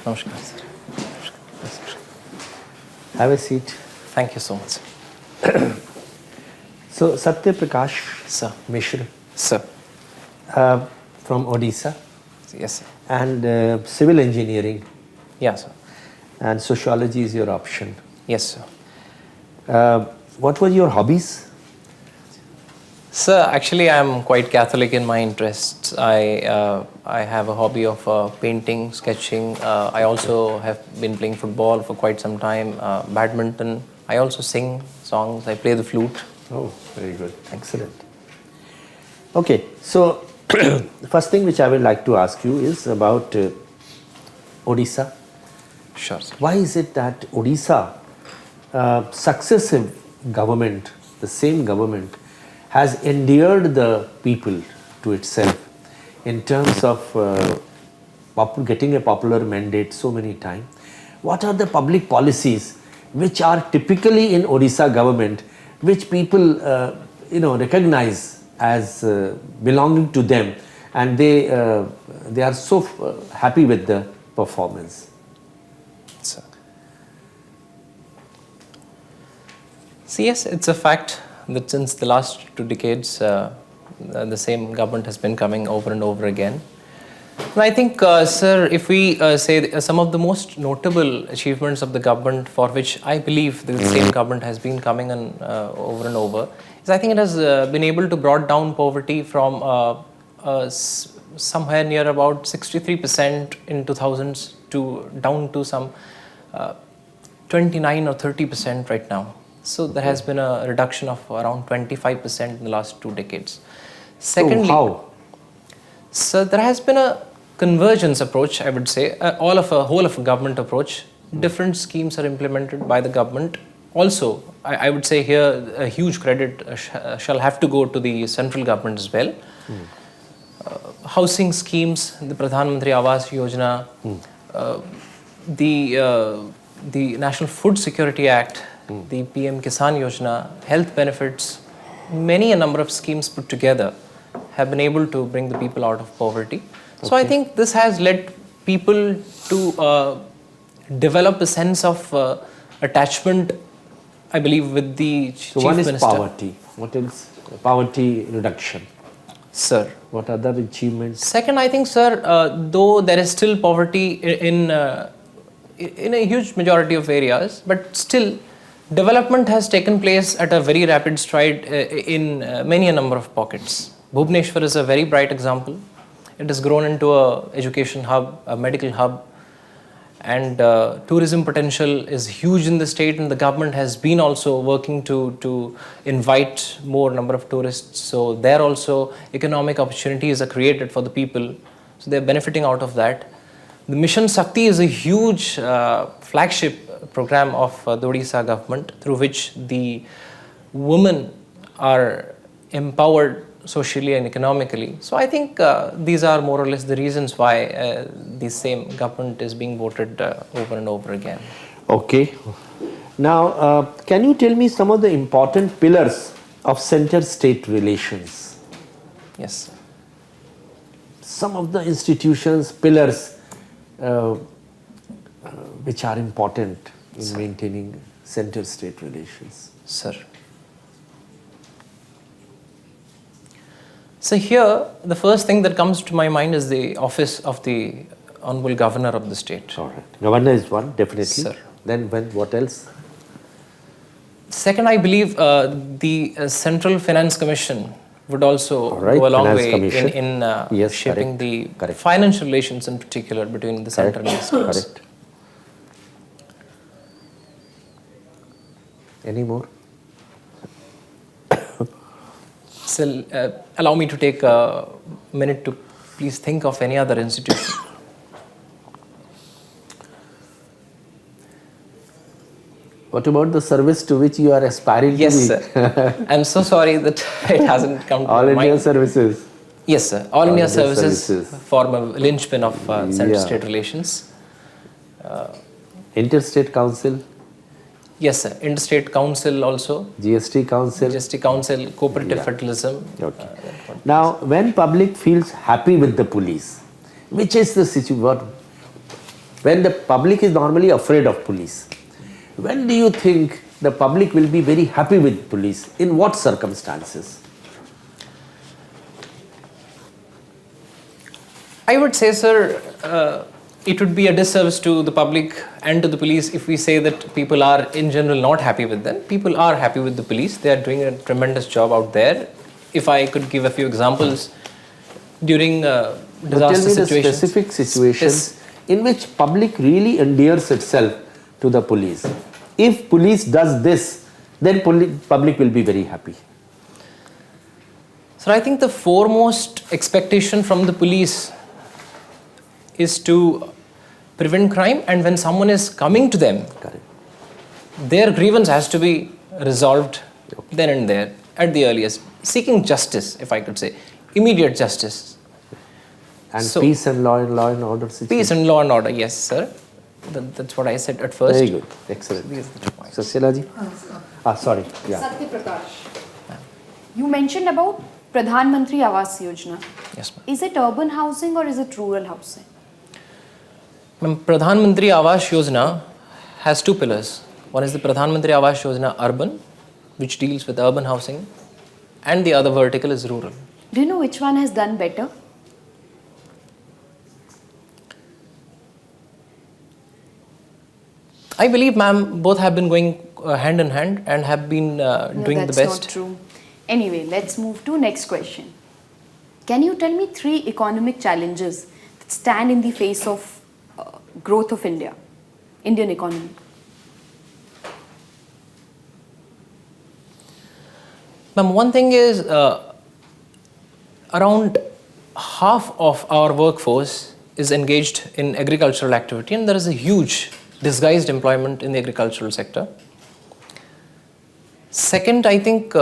Namaskar, sir. Have a seat. Thank you so much. So, SATYA Prakash Sir. Mishra Sir. from Orissa, Yes, sir. and civil engineering Yeah, sir. and sociology is your option. Yes, sir. What were your hobbies? Sir, actually, I'm quite Catholic in my interests. I have a hobby of painting, sketching. I also have been playing football for quite some time, badminton. I also sing songs. I play the flute. Oh, very good. Excellent. Okay, so the first thing which I would like to ask you is about Odisha. Sure, sir. Why is it that Odisha, successive government, the same government, has endeared the people to itself in terms of getting a popular mandate so many times? What are the public policies which are typically in Odisha government, which people recognize as belonging to them, and they are so happy with the performance? Sir. So yes, it's a fact that since the last 2 decades, the same government has been coming over and over again. And I think, sir, if we say some of the most notable achievements of the government for which I believe the same government has been coming on, over and over, is I think it has been able to brought down poverty from somewhere near about 63% in 2000s to down to some 29 or 30% right now. So there has been a reduction of around 25% in the last 2 decades. Secondly, so how? So there has been a convergence approach, I would say, whole of a government approach. Different schemes are implemented by the government. Also, I would say here a huge credit shall have to go to the central government as well. Housing schemes, the Pradhan Mantri Awas Yojana, the National Food Security Act, the PM Kisan Yojana, health benefits, many a number of schemes put together have been able to bring the people out of poverty. Okay. So I think this has led people to develop a sense of attachment, I believe, with the Chief Minister. So one is poverty. What else? Poverty reduction. Sir. What other achievements? Second, I think, sir, though there is still poverty in a huge majority of areas, but still development has taken place at a very rapid stride in many a number of pockets. Bhubaneswar is a very bright example. It has grown into an education hub, a medical hub, and tourism potential is huge in the state, and the government has been also working to invite more number of tourists. So there also economic opportunities are created for the people. So they're benefiting out of that. The Mission Shakti is a huge flagship program of the Odisha government, through which the women are empowered socially and economically. So I think these are more or less the reasons why the same government is being voted over and over again. Okay. Now, can you tell me some of the important pillars of center-state relations? Yes. Some of the institutions, pillars, which are important in maintaining center-state relations. Sir. So here, the first thing that comes to my mind is the office of the Honorable Governor of the state. All right. Governor is one, definitely. Sir. Then what else? Second, I believe the Central Finance Commission would also go a long Finance way Commission. in Yes, shaping correct. the financial relations in particular between the center and the states. Correct. Any more? So allow me to take a minute to please think of any other institution. What about the service to which you are aspiring Yes, to be? sir. I'm so sorry that it hasn't come to All my India mind. services. Yes, sir. All India services services. form a linchpin of center-state relations. Interstate Council. Yes, sir. Interstate Council also. GST Council. GST Council, cooperative federalism. Okay. Now, when public feels happy with the police, which is the situation, when the public is normally afraid of police, when do you think the public will be very happy with police? In what circumstances? I would say, sir, it would be a disservice to the public and to the police if we say that people are in general not happy with them. People are happy with the police. They are doing a tremendous job out there. If I could give a few examples, during disaster Tell me the situations. specific situations in which public really endears itself to the police. If police does this, then public will be very happy. So I think the foremost expectation from the police is to prevent crime, and when someone is coming to them, Correct. their grievance has to be resolved then and there at the earliest. Seeking justice, if I could say, immediate justice. And So- peace and law and order situation. Peace and law and order, yes, sir. That's what I said at first. Very good. Excellent. These are the points. Sociology? Sorry. Yeah. Satya Prakash, you mentioned about Pradhan Mantri Awas Yojana. Yes, ma'am. Is it urban housing or is it rural housing? Ma'am, Pradhan Mantri Awas Yojana has two pillars. One is the Pradhan Mantri Awas Yojana Urban, which deals with urban housing, and the other vertical is rural. Do you know which one has done better? I believe, ma'am, both have been going hand in hand and have been doing the that's best. not true. Anyway, let's move to next question. Can you tell me 3 economic challenges that stand in the face of growth of Indian economy? Ma'am, one thing is around half of our workforce is engaged in agricultural activity, and there is a huge disguised employment in the agricultural sector. Second, I think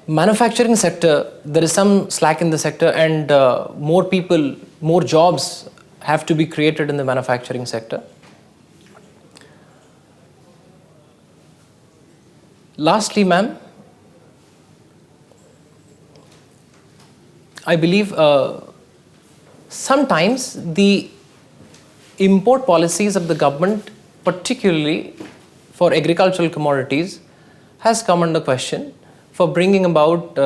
manufacturing sector, there is some slack in the sector, and more people, more jobs have to be created in the manufacturing sector. Lastly, ma'am, I believe sometimes the import policies of the government, particularly for agricultural commodities, has come under question for bringing about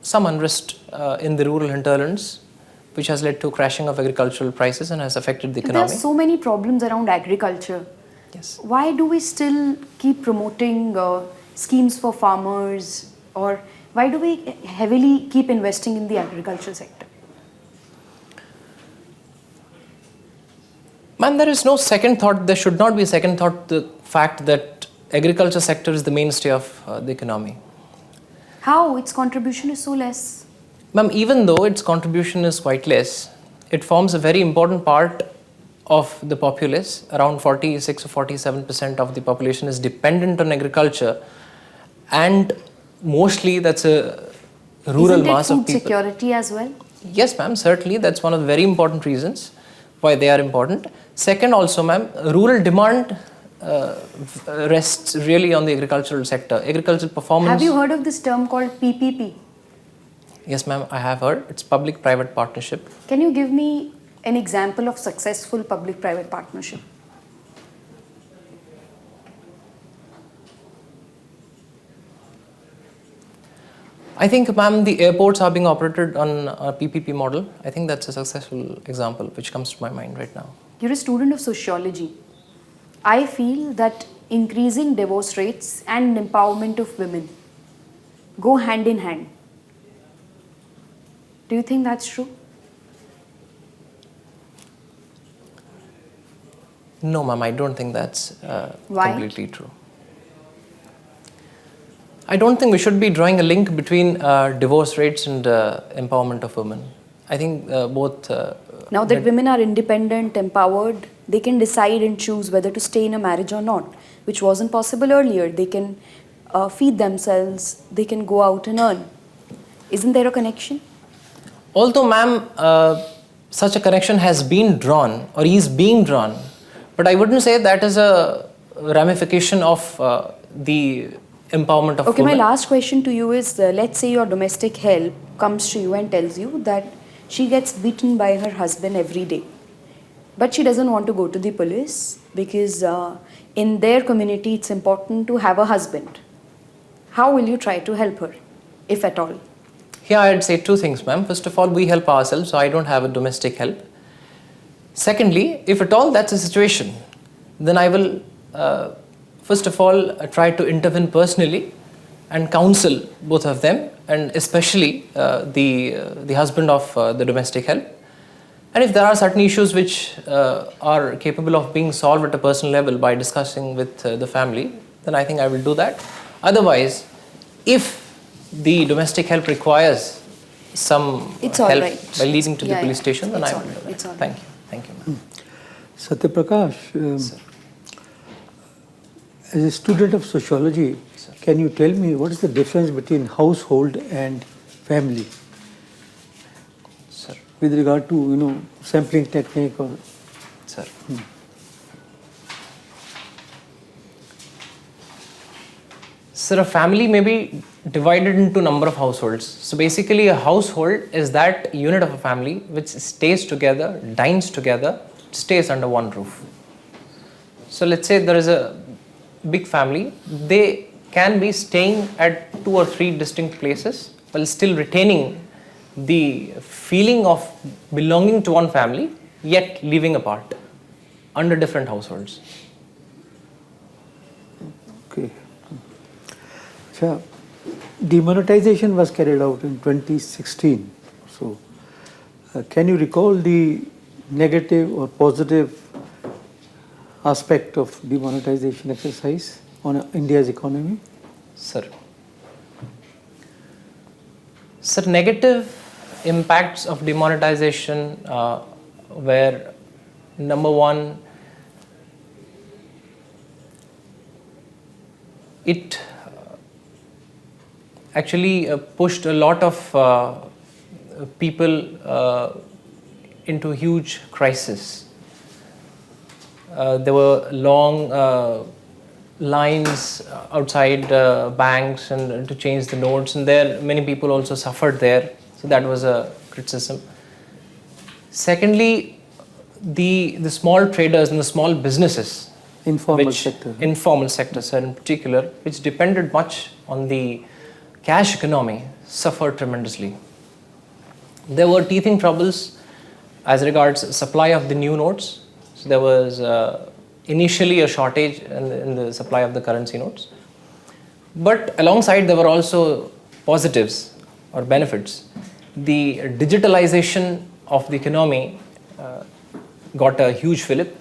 some unrest in the rural hinterlands, which has led to crashing of agricultural prices and has affected the There economy. are so many problems around agriculture. Yes. Why do we still keep promoting schemes for farmers, or why do we heavily keep investing in the agricultural sector? Ma'am, there is no second thought, there should not be a second thought to the fact that agriculture sector is the mainstay of the economy. How its contribution is so less? Ma'am, even though its contribution is quite less, it forms a very important part of the populace. Around 46 or 47% of the population is dependent on agriculture, and mostly that's a rural Isn't it mass of food people. security as well? Yes, ma'am, certainly that's one of the very important reasons why they are important. Second, also, ma'am, rural demand rests really on the agricultural sector. Agricultural performance. Have you heard of this term called PPP? Yes, ma'am, I have heard. It's public-private partnership. Can you give me an example of successful public-private partnership? I think, ma'am, the airports are being operated on a PPP model. I think that's a successful example which comes to my mind right now. You're a student of sociology. I feel that increasing divorce rates and empowerment of women go hand in hand. Do you think that's true? No, ma'am, I don't think that's Why? completely true. I don't think we should be drawing a link between divorce rates and empowerment of women. I think both... Now that women are independent, empowered, they can decide and choose whether to stay in a marriage or not, which wasn't possible earlier. They can feed themselves, they can go out and earn. Isn't there a connection? Although, ma'am, such a connection has been drawn or is being drawn But I wouldn't say that is a ramification of the empowerment of Okay, my women. last question to you is, let's say your domestic help comes to you and tells you that she gets beaten by her husband every day. But she doesn't want to go to the police because in their community it's important to have a husband. How will you try to help her, if at all? Here I'd say two things, ma'am. First of all, we help ourselves, so I don't have a domestic help. Secondly, if at all that's a situation, then I will first of all try to intervene personally and counsel both of them, and especially the husband of the domestic help. And if there are certain issues which are capable of being solved at a personal level by discussing with the family, then I think I will do that. Otherwise, if the domestic help requires some It's all help right. by leading to the Yeah, police yeah. station, then It's I all will do right. that. It's all right. Thank you. Thank you, ma'am. Satya Prakash, as a student of sociology, can you tell me what is the difference between household and family Sir. with regard to sampling technique or? Sir. Sir, a family may be divided into number of households. So basically a household is that unit of a family which stays together, dines together, stays under one roof. So let's say there is a big family, they can be staying at 2 or 3 distinct places while still retaining the feeling of belonging to one family, yet living apart under different households. Okay. Achha, demonetization was carried out in 2016. So, can you recall the negative or positive aspect of demonetization exercise on India's economy? Sir, negative impacts of demonetization were, number one, it actually pushed a lot of people into huge crisis. There were long lines outside banks and to change the notes, and there many people also suffered there. So that was a criticism. Secondly, the small traders and the small businesses, Informal sector. informal sector, sir, in particular, which depended much on the cash economy, suffered tremendously. There were teething troubles as regards supply of the new notes. So there was initially a shortage in the supply of the currency notes. But alongside there were also positives or benefits. The digitalization of the economy got a huge fillip.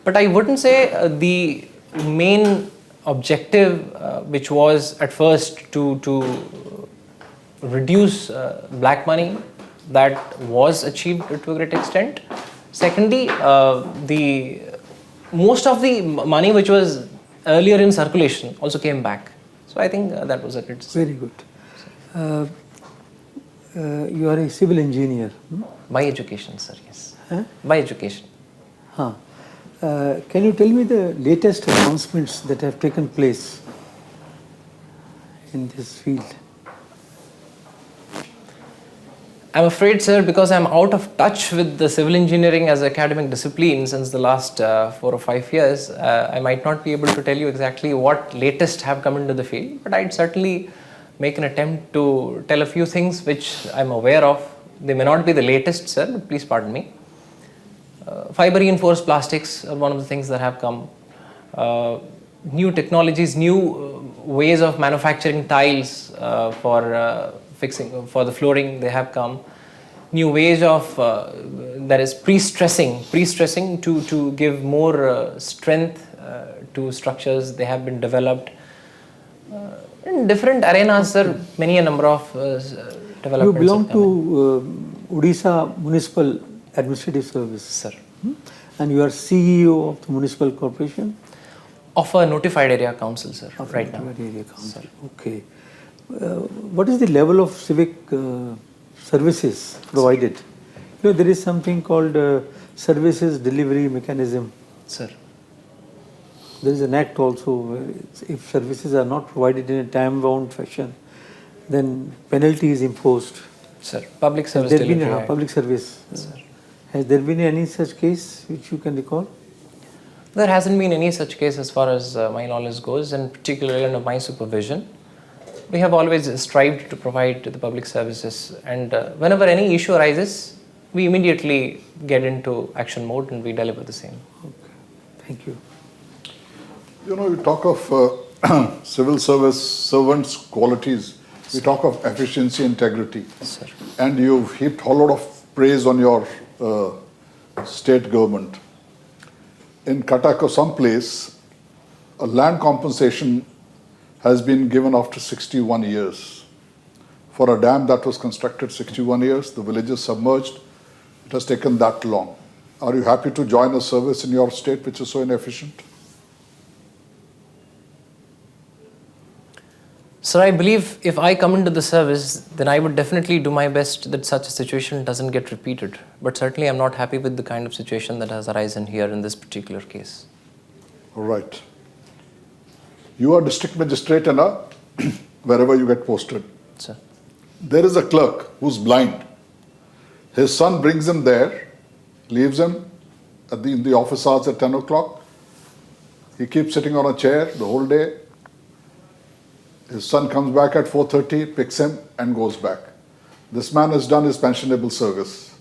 But I wouldn't say the main objective, which was at first to reduce black money, that was achieved to a great extent. Secondly, the most of the money which was earlier in circulation also came back. So I think that was a great success. Very good. You are a civil engineer. By education, sir, yes. Huh? By education. Huh. Can you tell me the latest announcements that have taken place in this field? I'm afraid, sir, because I'm out of touch with the civil engineering as academic discipline since the last 4 or 5 years, I might not be able to tell you exactly what latest have come into the field, but I'd certainly make an attempt to tell a few things which I'm aware of. They may not be the latest, sir, but please pardon me. Fiber reinforced plastics are one of the things that have come. New technologies, new ways of manufacturing tiles for fixing, for the flooring, they have come. New ways of, that is pre-stressing to give more strength to structures, they have been developed. In different arenas, sir, many a number of developments. You belong to Orissa Municipal Administrative Service. Sir. And you are CEO of the Municipal Corporation? Of a notified area council, sir, Of right now. Notified Area Council. Okay. What is the level of civic services provided? There is something called services delivery mechanism. Sir. There is an act also where if services are not provided in a time-bound fashion, then penalty is imposed. Sir, public Has service there delivery been a act. public service? Sir. Has there been any such case which you can recall? There hasn't been any such case as far as my knowledge goes, and particularly under my supervision. We have always strived to provide the public services, and whenever any issue arises, we immediately get into action mode and we deliver the same. Okay. Thank you. You know, you talk of civil service servants' qualities, we talk of efficiency, integrity, Sir. and you've heaped a lot of praise on your state government. In Cuttack or someplace, a land compensation has been given after 61 years. For a dam that was constructed 61 years, the village is submerged, it has taken that long. Are you happy to join a service in your state which is so inefficient? Sir, I believe if I come into the service, then I would definitely do my best that such a situation doesn't get repeated. But certainly I'm not happy with the kind of situation that has arisen here in this particular case. All right. You are district magistrate in a wherever you get posted. Sir. There is a clerk who's blind. His son brings him there, leaves him in the office hours at 10 o'clock. He keeps sitting on a chair the whole day. His son comes back at 4:30, picks him and goes back. This man has done his pensionable service.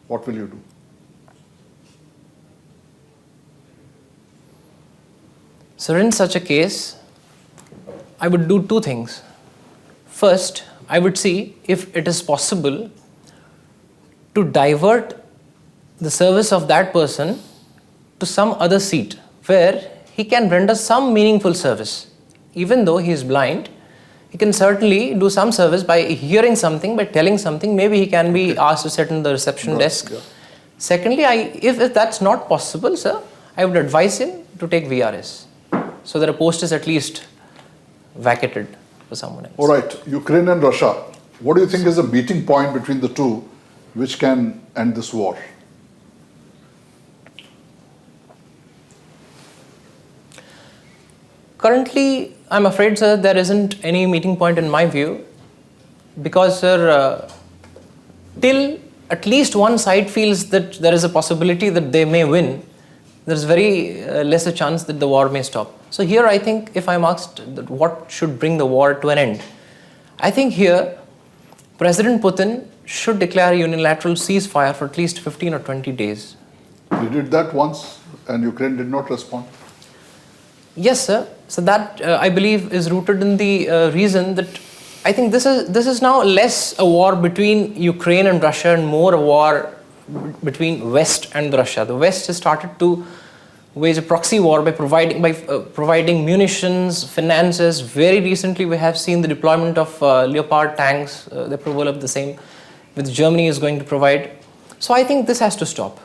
What will you do? So in such a case, I would do two things. First, I would see if it is possible to divert the service of that person to some other seat where he can render some meaningful service. Even though he is blind, he can certainly do some service by hearing something, by telling something. Maybe he can be asked to sit in the reception desk. Yeah. Secondly, if that's not possible, sir, I would advise him to take VRS, so that a post is at least vacated for someone else. All right, Ukraine and Russia. What do you think is the meeting point between the two which can end this war? Currently, I'm afraid, sir, there isn't any meeting point in my view, because, sir, till at least one side feels that there is a possibility that they may win, there's very less a chance that the war may stop. So here I think, if I'm asked that what should bring the war to an end, I think here President Putin should declare a unilateral ceasefire for at least 15 or 20 days. He did that once and Ukraine did not respond. Yes, sir. So that I believe is rooted in the reason that I think this is now less a war between Ukraine and Russia and more a war between West and Russia. The West has started to wage a proxy war by providing munitions, finances. Very recently, we have seen the deployment of Leopard tanks, the approval of the same, which Germany is going to provide. So I think this has to stop.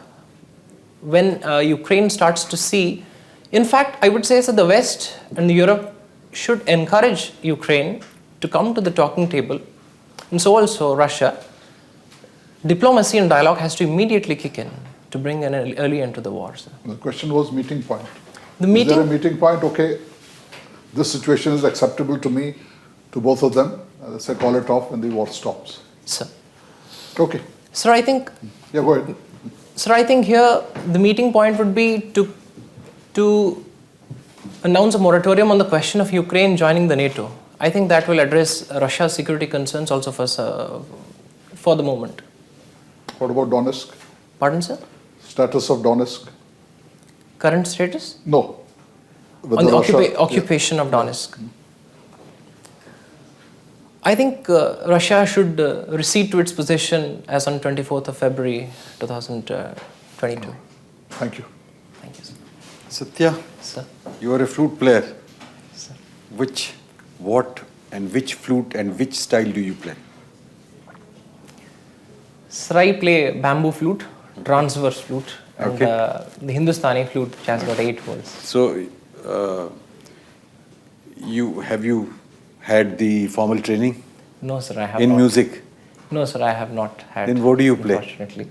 When Ukraine starts to see, in fact, I would say that the West and Europe should encourage Ukraine to come to the talking table, and so also Russia. Diplomacy and dialogue has to immediately kick in to bring an early end to the war. Sir. The question was meeting point. Is there a meeting point? Okay, this situation is acceptable to me, to both of them. Let's say call it off when the war stops. Sir. Okay. Sir, I think. Yeah, go ahead. Sir, I think here the meeting point would be to announce a moratorium on the question of Ukraine joining the NATO. I think that will address Russia's security concerns also for the moment. What about Donetsk? Pardon, sir? Status of Donetsk? Current status? No. On the occupation of Donetsk. I think Russia should recede to its position as on 24th of February 2022. Thank you. Thank you, sir. Satya, Sir. you are a flute player. Sir. Which flute and which style do you play? Sir, I play bamboo flute, transverse flute, and Okay. the Hindustani flute, which has got 8 holes. So, have you had the formal training No, sir, I have in not. music? No, sir, I have not had. Then what do you play? Unfortunately.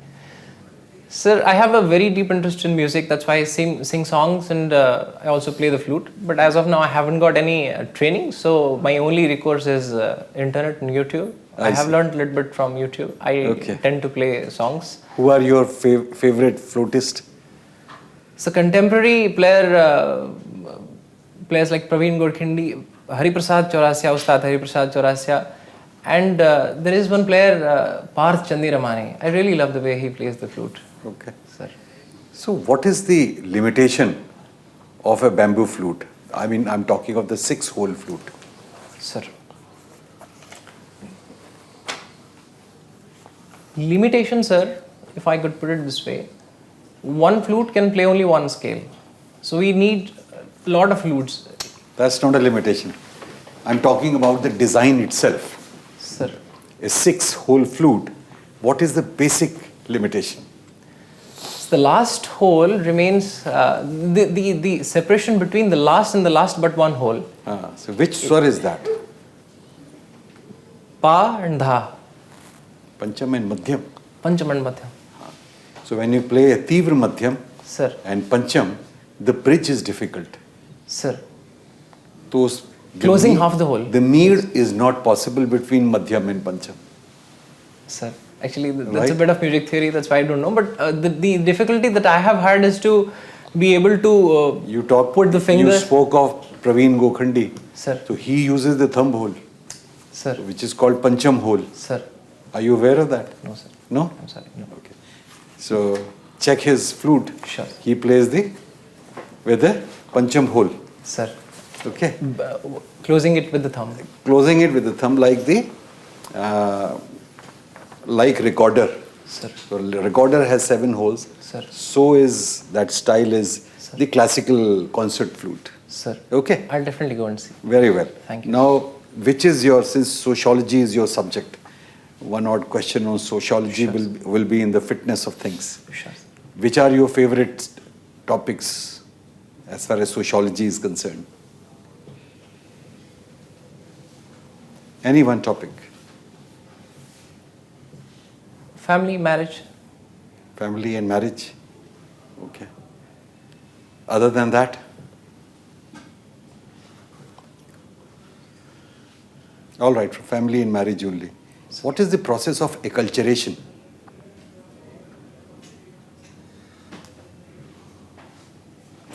Sir, I have a very deep interest in music. That's why I sing songs, and I also play the flute. But as of now, I haven't got any training. So my only recourse is internet and YouTube. I have see. learned a little bit from YouTube. I tend to play songs. Who are your favorite flutist? So contemporary players like Praveen Godkhindi, Hariprasad Chaurasia, Ustad Hariprasad Chaurasia, and there is one player, Parth Chandiramani. I really love the way he plays the flute. Okay. Sir. So what is the limitation of a bamboo flute? I mean, I'm talking of the 6-hole flute. Sir. Limitation, sir, if I could put it this way, one flute can play only one scale. So we need a lot of flutes. That's not a limitation. I'm talking about the design itself. Sir. A 6-hole flute, what is the basic limitation? The last hole remains, the separation between the last and the last but one hole. So which swar is that? Pa and Dha. Pancham and Madhyam. Pancham and Madhyam. So when you play a Tivra Madhyam Sir. and Pancham, the bridge is difficult. Sir. Those Closing half the hole. The mead is not possible between Madhyam and Pancham. Sir. Actually, that's Right. a bit of music theory, that's why I don't know. But the difficulty that I have had is to be able to put the finger. You spoke of Praveen Gokhandi. Sir. So he uses the thumb hole, Sir. which is called Pancham hole. Sir. Are you aware of that? No, sir. No? I'm sorry. No. Okay. So check his flute. Sure. He plays with the Pancham hole. Sir. Okay. Closing it with the thumb. Closing it with the thumb like recorder. Sir. So recorder has 7 holes. Sir. So is that style is the classical concert flute. Sir. Okay. I'll definitely go and see. Very well. Thank you. Now, which is since sociology is your subject, one odd question on sociology will be in the fitness of things. Sure. Which are your favorite topics as far as sociology is concerned? Any one topic? Family, marriage. Family and marriage? Okay. Other than that? All right, for family and marriage only. What is the process of acculturation?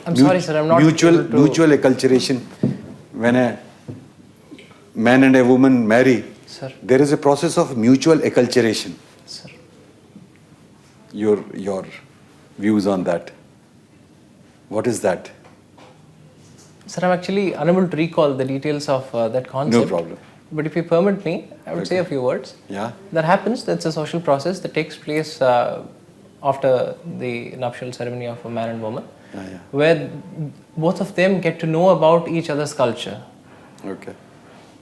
I'm sorry, sir, I'm not mutual able to... mutual acculturation. When a man and a woman marry, Sir. there is a process of mutual acculturation. Sir. Your views on that? What is that? Sir, I'm actually unable to recall the details of that concept. No problem. But if you permit me, I would say a few words. Yeah. That happens, that's a social process that takes place after the nuptial ceremony of a man and woman, where both of them get to know about each other's culture. Okay.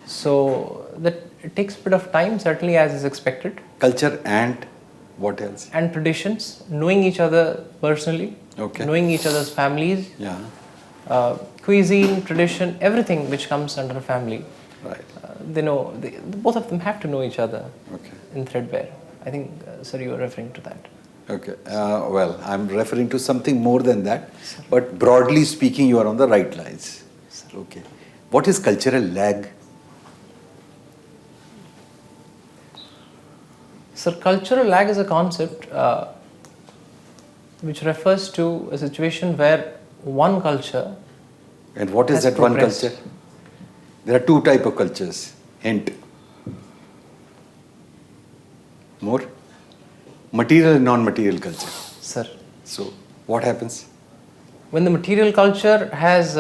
So that it takes a bit of time, certainly as is expected. Culture and what else? And traditions, knowing each other personally, knowing each other's families, cuisine, tradition, everything which comes under a family. Right. Both of them have to know each other in threadbare. I think, sir, you are referring to that. Okay. Well, I'm referring to something more than that, but broadly speaking, you are on the right lines. Okay. What is cultural lag? Sir, cultural lag is a concept which refers to a situation where one culture. And what is that one culture? There are 2 types of cultures. Hint. More? Material and non-material culture. Sir. So, what happens? When the material culture has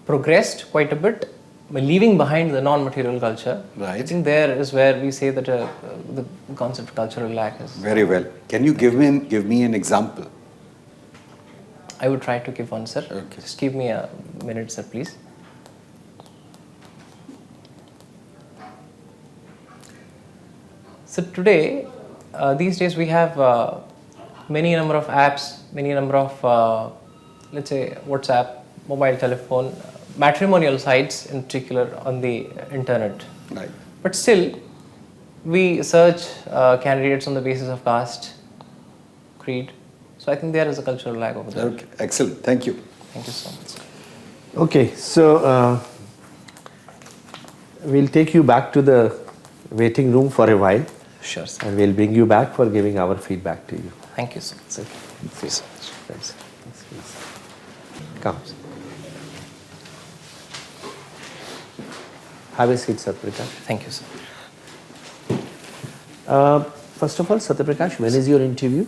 progressed quite a bit, by leaving behind the non-material culture, I think there is where we say that the concept of cultural lag is. Very well. Can you give me an example? I would try to give one, sir. Okay. Just give me a minute, sir, please. So today, these days we have many number of apps, many number of, let's say, WhatsApp, mobile telephone, matrimonial sites in particular on the internet. Right. But still, we search candidates on the basis of caste, creed. So I think there is a cultural lag over there. Okay, excellent. Thank you. Thank you so much. Okay, so we'll take you back to the waiting room for a while, Sure, sir. and we'll bring you back for giving our feedback to you. Thank you so much. Okay. Thank you so much. Thanks. Thanks. Come. Have a seat, Satya Prakash. Thank you, sir. First of all, Satya Prakash, when is your interview?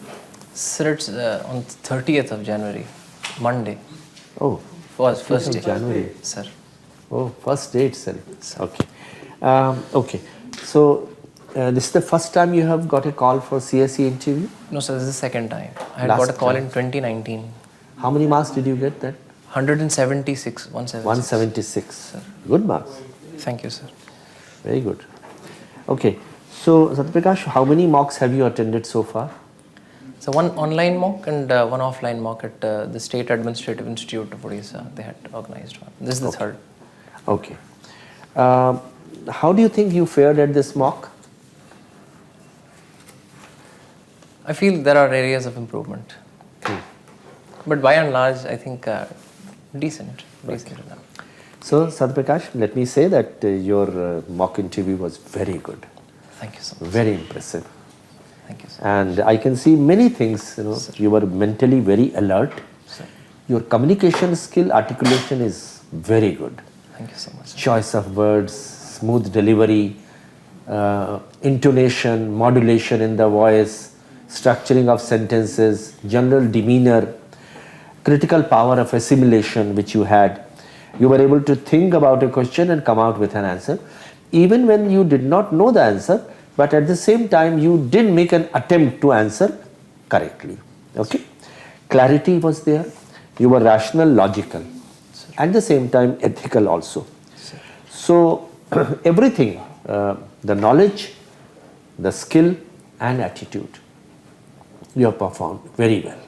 Sir, it's on 30th of January, Monday. Oh, First 30th of day. January. Sir. Oh, first day itself. Okay. Okay. So, this is the first time you have got a call for CSE interview? No, sir, this is the second time. I had Last got a call time. in 2019. How many marks did you get then? 176. 176. 176. Sir. Good marks. Thank you, sir. Very good. Okay. So, Satya Prakash, how many mocks have you attended so far? So one online mock and one offline mock at the State Administrative Institute of Orissa. They had organized one. This is the third. Okay. How do you think you fared at this mock? I feel there are areas of improvement. But by and large, I think decent. Decent enough. So, Satya Prakash, let me say that your mock interview was very good. Thank you so much. Very impressive. Thank you, sir. And I can see many things, you were mentally very alert. Sir. Your communication skill, articulation is very good. Thank you so much, sir. Choice of words, smooth delivery, intonation, modulation in the voice, structuring of sentences, general demeanor, critical power of assimilation which you had. You were able to think about a question and come out with an answer. Even when you did not know the answer, but at the same time you did make an attempt to answer correctly. Okay? Clarity was there. You were rational, logical. At the same time ethical also. So everything, the knowledge, the skill and attitude, you have performed very well.